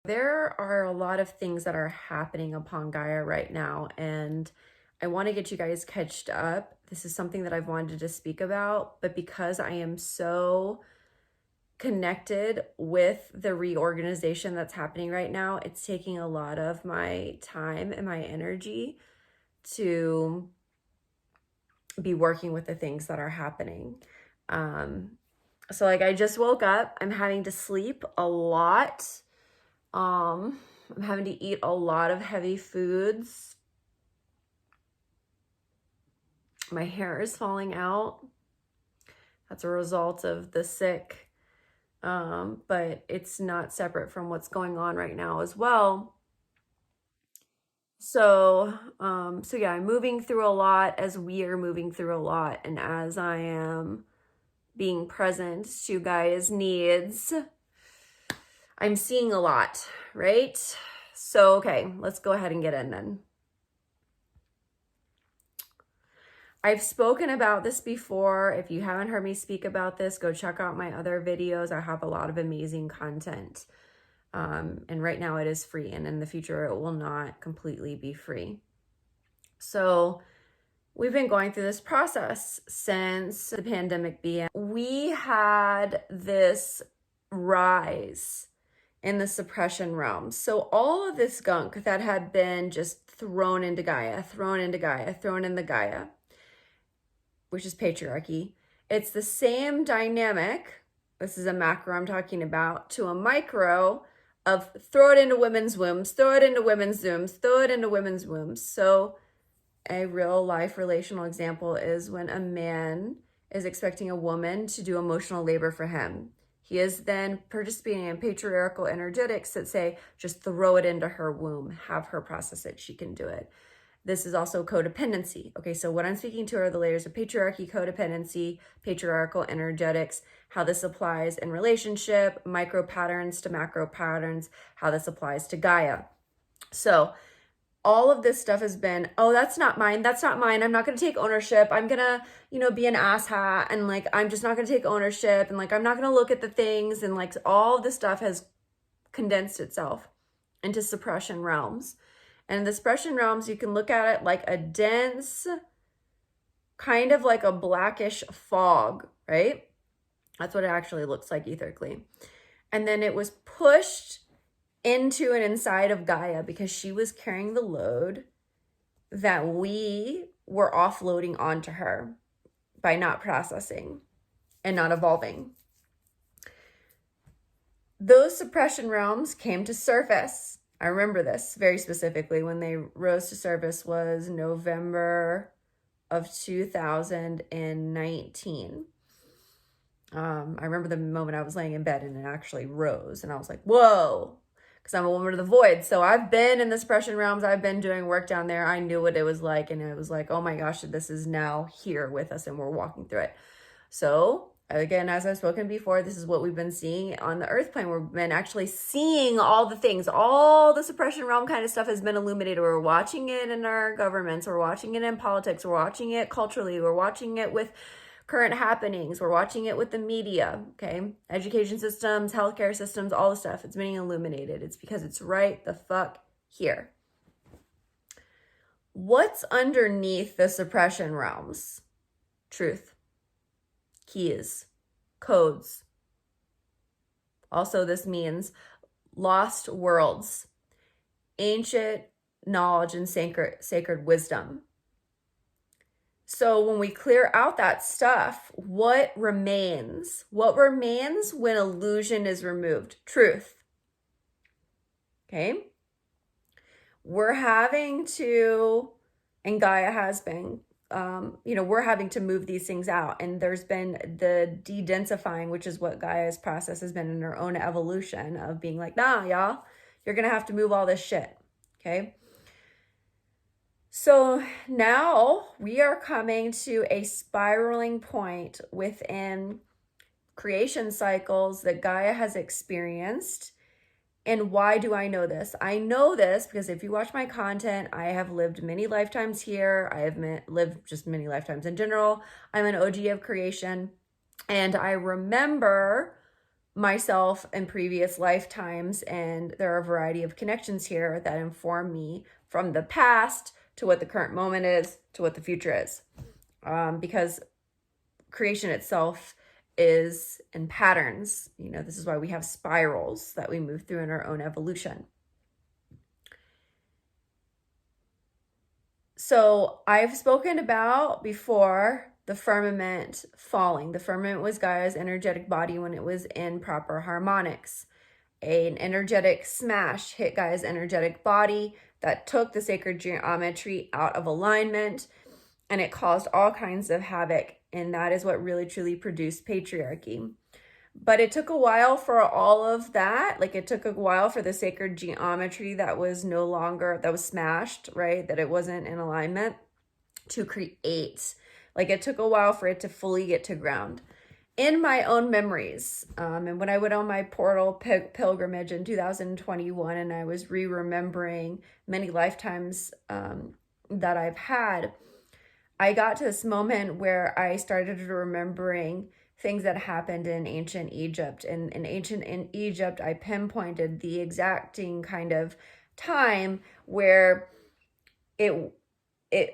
There are a lot of things that are happening upon Gaia right now, and I want to get you guys catched up. This is something that I've wanted to speak about, but because I am so connected with the reorganization that's happening right now, it's taking a lot of my time and my energy to be working with the things that are happening. So like I just woke up, I'm having to sleep a lot. I'm having to eat a lot of heavy foods. My hair is falling out. That's a result of the sick. But it's not separate from what's going on right now as well. So yeah, I'm moving through a lot as we are moving through a lot. And as I am being present to Gaia's needs, I'm seeing a lot, right? So, okay, let's go ahead and get in then. I've spoken about this before. If you haven't heard me speak about this, go check out my other videos. I have a lot of amazing content. And right now it is free, and in the future it will not completely be free. So we've been going through this process since the pandemic began. We had this rise in the suppression realm. So all of this gunk that had been just thrown into Gaia, thrown into Gaia, which is patriarchy. It's the same dynamic. This is a macro I'm talking about, to a micro of throw it into women's wombs, throw it into women's wombs, throw it into women's wombs. So a real life relational example is when a man is expecting a woman to do emotional labor for him. He is then participating in patriarchal energetics that say, just throw it into her womb, have her process it, she can do it. This is also codependency. Okay, so what I'm speaking to are the layers of patriarchy, codependency, patriarchal energetics, how this applies in relationship, micro patterns to macro patterns, how this applies to Gaia. So all of this stuff has been, oh, that's not mine. I'm not going to take ownership. I'm going to, be an asshat, and like, I'm just not going to take ownership, and like, I'm not going to look at the things, and like, all of this stuff has condensed itself into suppression realms. And in the suppression realms, you can look at it like a dense, kind of like a blackish fog, right? That's what it actually looks like etherically. And then it was pushed into and inside of Gaia because she was carrying the load that we were offloading onto her by not processing and not evolving. Those suppression realms came to surface. I remember this very specifically. When they rose to surface was November of 2019. I remember the moment I was laying in bed and it actually rose, and I was like, whoa, because I'm a woman of the void. So I've been in the suppression realms. I've been doing work down there. I knew what it was like, and it was like, oh my gosh, this is now here with us and we're walking through it. So again, as I've spoken before, this is what we've been seeing on the earth plane. We've been actually seeing all the things, all the suppression realm kind of stuff has been illuminated. We're watching it in our governments. We're watching it in politics. We're watching it culturally. We're watching it with current happenings. We're watching it with the media, okay? Education systems, healthcare systems, all the stuff. It's being illuminated. It's because it's right the fuck here. What's underneath the suppression realms? Truth. Keys. Codes. Also, this means lost worlds, ancient knowledge, and sacred wisdom. So when we clear out that stuff, what remains? What remains when illusion is removed? Truth. Okay? We're having to, and Gaia has been, we're having to move these things out. And there's been the de-densifying, which is what Gaia's process has been in her own evolution of being like, nah, y'all, you're going to have to move all this shit. Okay? So now we are coming to a spiraling point within creation cycles that Gaia has experienced. And why do I know this? I know this because if you watch my content, I have lived many lifetimes here. I have lived just many lifetimes in general. I'm an OG of creation. And I remember myself in previous lifetimes, and there are a variety of connections here that inform me from the past to what the current moment is to what the future is, because creation itself is in patterns. You know, this is why we have spirals that we move through in our own evolution. So I've spoken about before the firmament falling. The firmament was Gaia's energetic body when it was in proper harmonics. An energetic smash hit Gaia's energetic body that took the sacred geometry out of alignment, and it caused all kinds of havoc. And that is what really truly produced patriarchy. But it took a while for all of that. Like, it took a while for the sacred geometry that was no longer, that was smashed, right? That it wasn't in alignment, to create. Like, it took a while for it to fully get to ground. In my own memories, and when I went on my portal pilgrimage in 2021, and I was remembering many lifetimes that I've had, I got to this moment where I started remembering things that happened in ancient Egypt. And in ancient Egypt, I pinpointed the exacting kind of time where it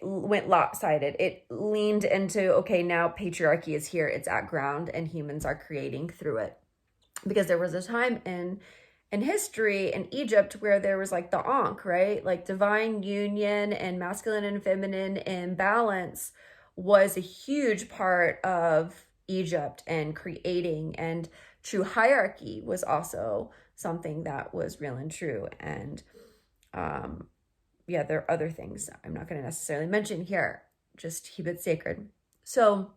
went lopsided. It leaned into, okay, now patriarchy is here, it's at ground, and humans are creating through it. Because there was a time in history in Egypt where there was like the Ankh, right? Like divine union and masculine and feminine in balance was a huge part of Egypt and creating, and true hierarchy was also something that was real and true. And yeah, there are other things I'm not going to necessarily mention here, just keep it sacred. So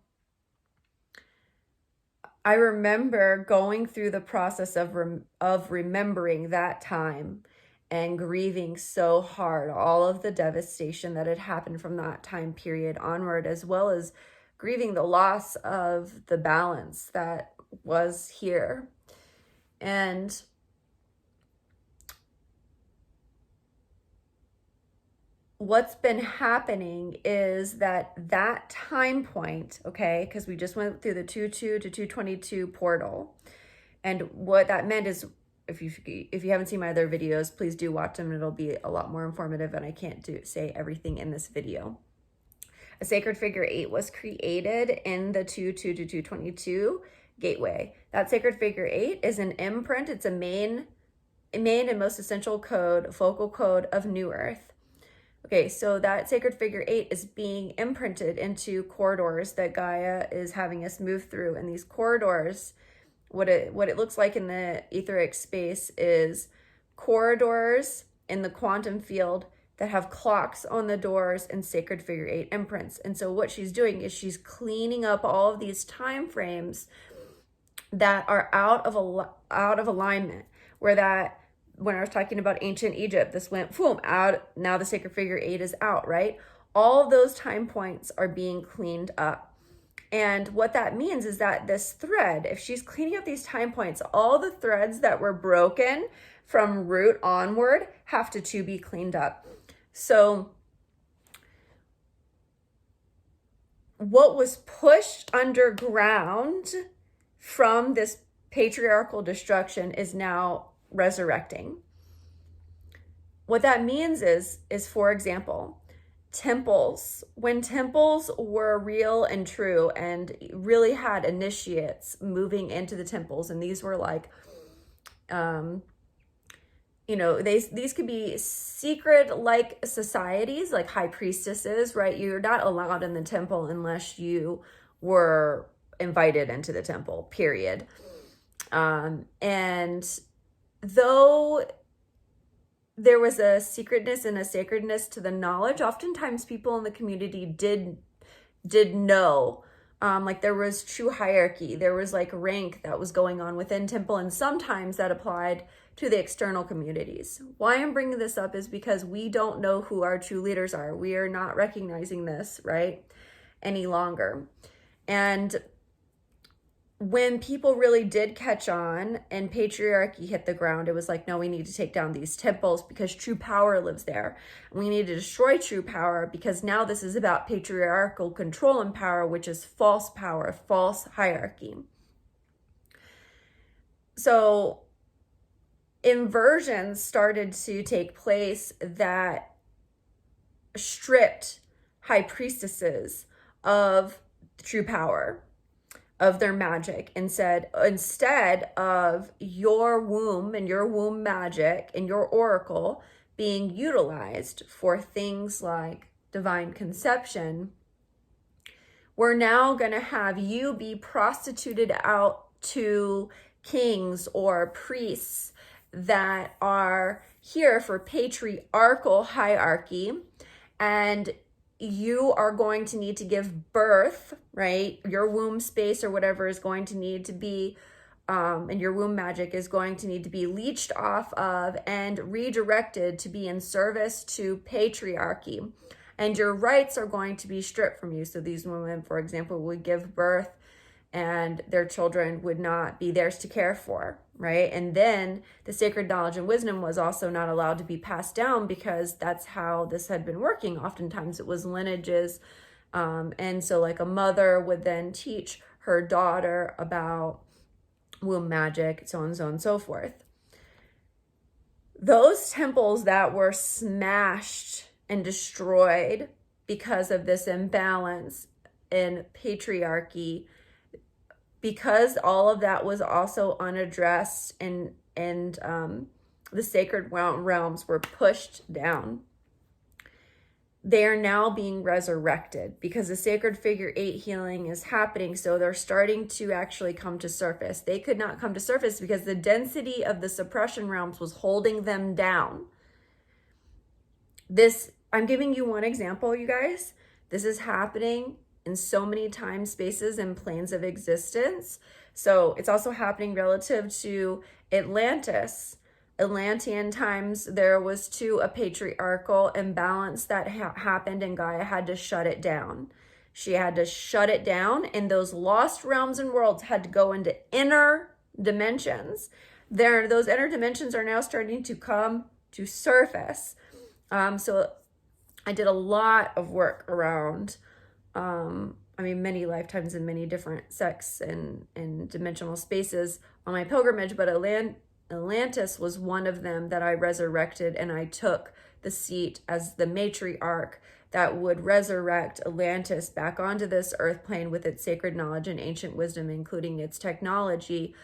I remember going through the process of remembering that time and grieving so hard all of the devastation that had happened from that time period onward, as well as grieving the loss of the balance that was here. And what's been happening is that time point, okay, because we just went through the 22 to 222 portal. And what that meant is, if you haven't seen my other videos, please do watch them. It'll be a lot more informative, and I can't say everything in this video. A sacred figure 8 was created in the 22 to 222 gateway. That sacred figure 8 is an imprint. It's a main and most essential code, focal code of New Earth. Okay, so that sacred figure 8 is being imprinted into corridors that Gaia is having us move through. And these corridors, what it looks like in the etheric space is corridors in the quantum field that have clocks on the doors and sacred figure 8 imprints. And so what she's doing is she's cleaning up all of these time frames that are out of alignment, where when I was talking about ancient Egypt, this went boom out. Now the sacred figure 8 is out, right? All of those time points are being cleaned up. And what that means is that this thread, if she's cleaning up these time points, all the threads that were broken from root onward have to be cleaned up. So what was pushed underground from this patriarchal destruction is now resurrecting. What that means is for example, temples. When temples were real and true and really had initiates moving into the temples, and these were like, these could be secret like societies, like high priestesses, right? You're not allowed in the temple unless you were invited into the temple, period. And though there was a secretness and a sacredness to the knowledge, oftentimes people in the community did know, like there was true hierarchy, there was like rank that was going on within temple, and sometimes that applied to the external communities. Why I'm bringing this up is because we don't know who our true leaders are. We are not recognizing this, right, any longer. And when people really did catch on and patriarchy hit the ground, it was like, no, we need to take down these temples because true power lives there. We need to destroy true power because now this is about patriarchal control and power, which is false power, false hierarchy. So inversions started to take place that stripped high priestesses of true power, of their magic, and said, instead of your womb and your womb magic and your oracle being utilized for things like divine conception, we're now going to have you be prostituted out to kings or priests that are here for patriarchal hierarchy, and you are going to need to give birth, right? Your womb space or whatever is going to need to be, and your womb magic is going to need to be leached off of and redirected to be in service to patriarchy. And your rights are going to be stripped from you. So these women, for example, would give birth and their children would not be theirs to care for, right? And then the sacred knowledge and wisdom was also not allowed to be passed down, because that's how this had been working. Oftentimes it was lineages. And so like a mother would then teach her daughter about womb magic, so on and so on and so forth. Those temples that were smashed and destroyed because of this imbalance in patriarchy, because all of that was also unaddressed, and the sacred realms were pushed down, they are now being resurrected because the sacred figure 8 healing is happening. So they're starting to actually come to surface. They could not come to surface because the density of the suppression realms was holding them down. This, I'm giving you one example, you guys. This is happening in so many time spaces and planes of existence. So it's also happening relative to Atlantis. Atlantean times, there was too a patriarchal imbalance that happened, and Gaia had to shut it down. She had to shut it down, and those lost realms and worlds had to go into inner dimensions. Those inner dimensions are now starting to come to surface. So I did a lot of work around, many lifetimes in many different sects and dimensional spaces on my pilgrimage, but Atlantis was one of them that I resurrected, and I took the seat as the matriarch that would resurrect Atlantis back onto this earth plane with its sacred knowledge and ancient wisdom, including its technology,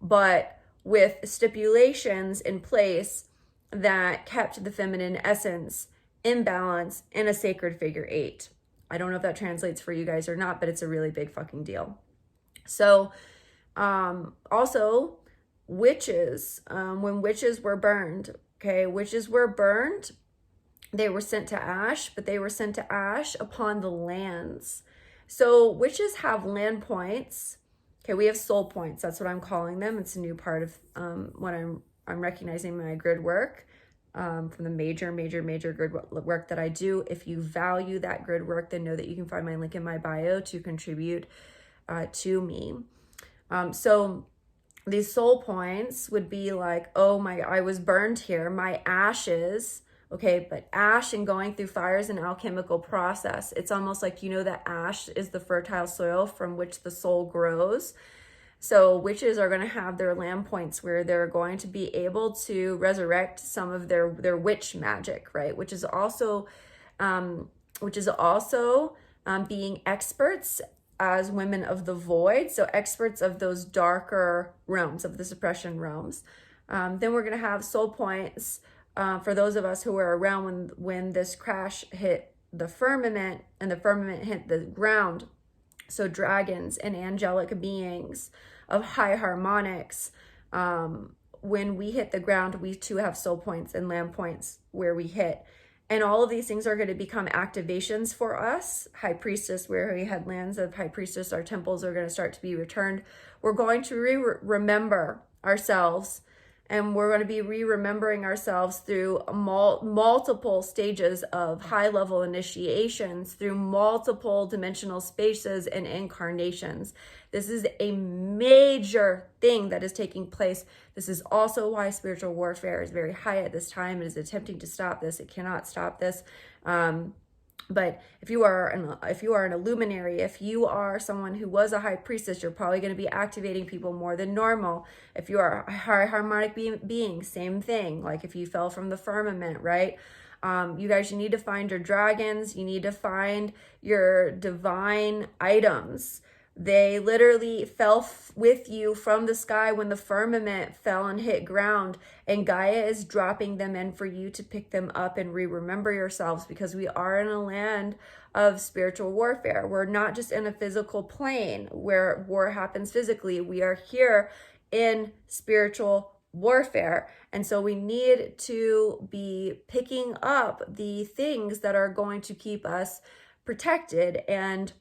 but with stipulations in place that kept the feminine essence in balance in a sacred figure 8. I don't know if that translates for you guys or not, but it's a really big fucking deal. So, also, witches, when witches were burned, okay, witches were burned, they were sent to ash, but they were sent to ash upon the lands. So witches have land points. Okay, we have soul points. That's what I'm calling them. It's a new part of what I'm recognizing my grid work, from the major grid work that I do. If you value that grid work, then know that you can find my link in my bio to contribute to me. So these soul points would be like, oh my, I was burned here, my ashes, okay, but ash and going through fires and alchemical process, it's almost like, that ash is the fertile soil from which the soul grows. So witches are going to have their land points where they're going to be able to resurrect some of their witch magic, right? Which is also being experts as women of the void, so experts of those darker realms, of the suppression realms. Then we're going to have soul points for those of us who were around when this crash hit the firmament and the firmament hit the ground. So dragons and angelic beings of high harmonics. When we hit the ground, we too have soul points and land points where we hit. And all of these things are going to become activations for us. High Priestess, where we had lands of High Priestess, our temples are going to start to be returned. We're going to remember ourselves, and we're going to be remembering ourselves through multiple stages of high-level initiations, through multiple dimensional spaces and incarnations. This is a major thing that is taking place. This is also why spiritual warfare is very high at this time. It is attempting to stop this. It cannot stop this. But if you are an illuminary, if you are someone who was a high priestess, you're probably going to be activating people more than normal. If you are a high harmonic being, same thing. Like if you fell from the firmament, right? You guys, you need to find your dragons. You need to find your divine items. They literally fell with you from the sky when the firmament fell and hit ground, and Gaia is dropping them in for you to pick them up and remember yourselves, because we are in a land of spiritual warfare. We're not just in a physical plane where war happens physically. We are here in spiritual warfare. And so we need to be picking up the things that are going to keep us protected and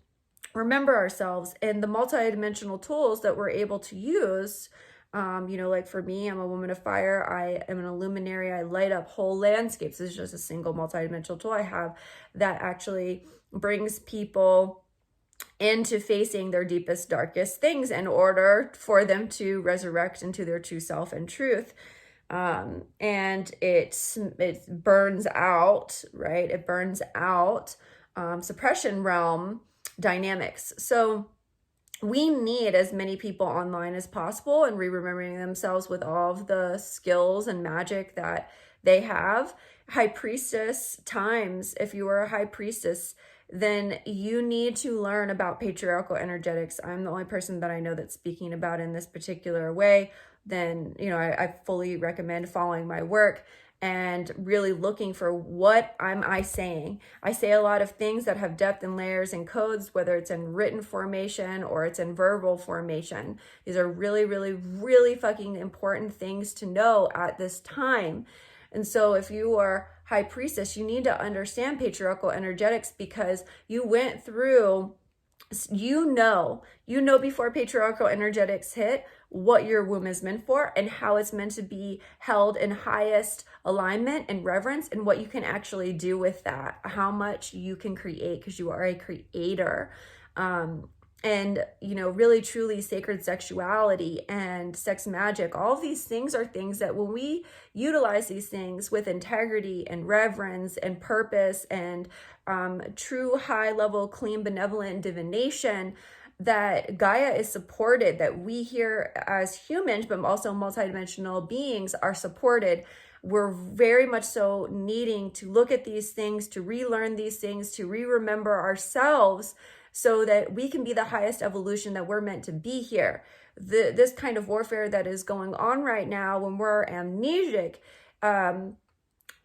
remember ourselves, and the multidimensional tools that we're able to use. Like for me, I'm a woman of fire. I am an illuminary. I light up whole landscapes. This is just a single multidimensional tool I have that actually brings people into facing their deepest, darkest things in order for them to resurrect into their true self and truth. And it burns out, right? It burns out suppression realm dynamics. So we need as many people online as possible and remembering themselves with all of the skills and magic that they have. High priestess times, if you are a high priestess, then you need to learn about patriarchal energetics. I'm the only person that I know that's speaking about in this particular way. Then, I fully recommend following my work and really looking for what am I saying. I say a lot of things that have depth and layers and codes, whether it's in written formation or it's in verbal formation. These are really, really, really fucking important things to know at this time. And so if you are high priestess, you need to understand patriarchal energetics, because you went through, before patriarchal energetics hit, what your womb is meant for and how it's meant to be held in highest alignment and reverence, and what you can actually do with that, how much you can create, because you are a creator. And really truly sacred sexuality and sex magic, all of these things are things that when we utilize these things with integrity and reverence and purpose and true high level clean benevolent divination, that Gaia is supported, that we here as humans, but also multidimensional beings, are supported. We're very much so needing to look at these things, to relearn these things, to remember ourselves, so that we can be the highest evolution that we're meant to be here. This kind of warfare that is going on right now, when we're amnesic,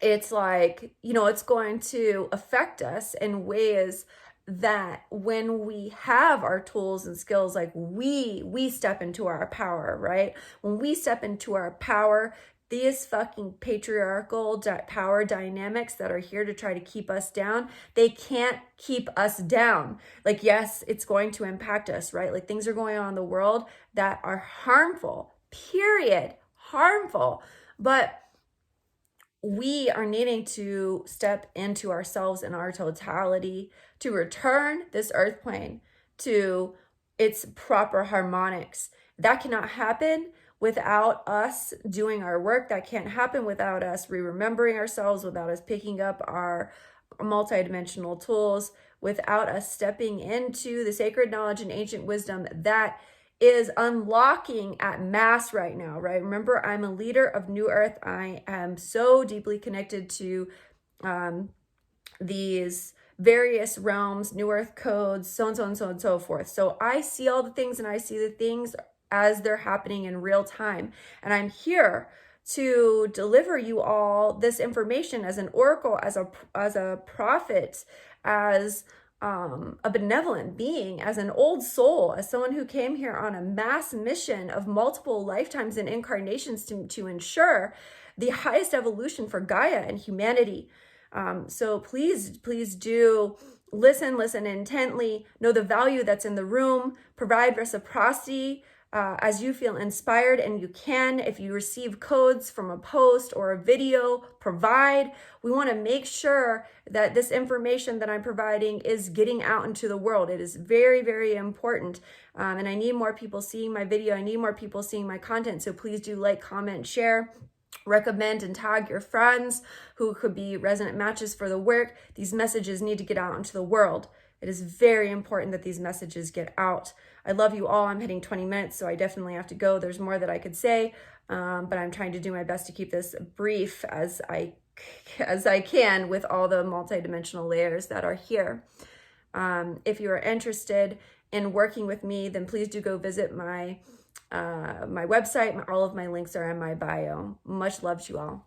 it's like, it's going to affect us in ways that when we have our tools and skills, like we step into our power, right? When we step into our power, these fucking patriarchal power dynamics that are here to try to keep us down, they can't keep us down. Like, yes, it's going to impact us, right? Like, things are going on in the world that are harmful, period, harmful. But we are needing to step into ourselves in our totality to return this earth plane to its proper harmonics. That cannot happen without us doing our work. That can't happen without us remembering ourselves, without us picking up our multidimensional tools, without us stepping into the sacred knowledge and ancient wisdom that is unlocking at mass right now, right? Remember, I'm a leader of New Earth. I am so deeply connected to these various realms, New Earth codes, so and so and so and so forth. So I see all the things, and I see the things as they're happening in real time. And I'm here to deliver you all this information as an oracle, as a prophet, as a benevolent being, as an old soul, as someone who came here on a mass mission of multiple lifetimes and incarnations to ensure the highest evolution for Gaia and humanity. So please do listen intently, know the value that's in the room, provide reciprocity as you feel inspired, and you can. If you receive codes from a post or a video, provide. We want to make sure that this information that I'm providing is getting out into the world. It is very, very important. And I need more people seeing my video. I need more people seeing my content. So please do like, comment, share. Recommend and tag your friends who could be resonant matches for the work. These messages need to get out into the world. It is very important that these messages get out. I love you all. I'm hitting 20 minutes, so I definitely have to go. There's more that I could say, but I'm trying to do my best to keep this brief as I can with all the multidimensional layers that are here. If you are interested in working with me, then please do go visit my website. All of my links are in my bio. Much love to you all.